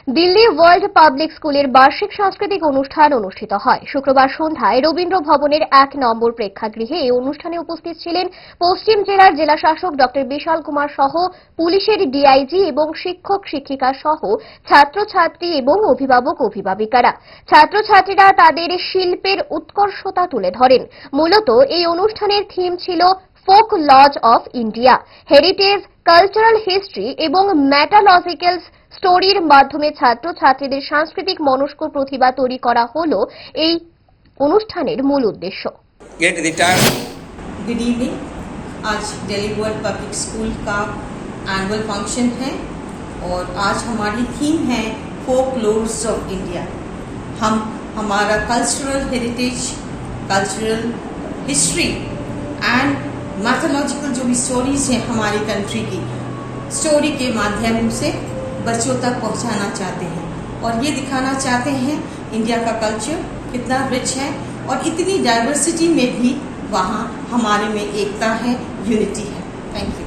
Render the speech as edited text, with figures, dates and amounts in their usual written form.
Delhi world public স্কুলের বার্ষিক সাংস্কৃতিক অনুষ্ঠান অনুষ্ঠিত হয়। শুক্রবার সন্ধ্যায় রবীন্দ্র ভবনের ১ নম্বর প্রেক্ষাগৃহে এই অনুষ্ঠানে উপস্থিত ছিলেন পশ্চিম জেলার জেলাশাসক ডক্টর বিশাল কুমার সহ পুলিশের ডিআইজি এবং শিক্ষক শিক্ষিকা সহ ছাত্রছাত্রী এবং অভিভাবক অভিভাবিকারা। ছাত্রছাত্রীরা তাদের শিল্পের উৎকর্ষতা তুলে ধরেন। মূলত এই অনুষ্ঠানের থিম ছিল folk lodge of India, heritage, cultural history এবং মেটালজিক্যাল স্টোরির মাধ্যমে ছাত্রছাত্রীদের সাংস্কৃতিক মনস্ক প্রতিভা তৈরি করা হলো এই অনুষ্ঠানের মূল উদ্দেশ্য। Good evening. आज दिल्ली वर्ल्ड पब्लिक स्कूल का एनुअल फंक्शन है और आज हमारी थीम है फोक लोर्स ऑफ इंडिया। हम हमारा cultural heritage, cultural history and mythological जो भी स्टोरीज हैं हमारी कंट्री की, स्टोरी के माध्यम से बच्चों तक पहुंचाना चाहते हैं और ये दिखाना चाहते हैं इंडिया का कल्चर कितना रिच है और इतनी डाइवर्सिटी में भी वहाँ हमारे में एकता है, यूनिटी है। Thank you.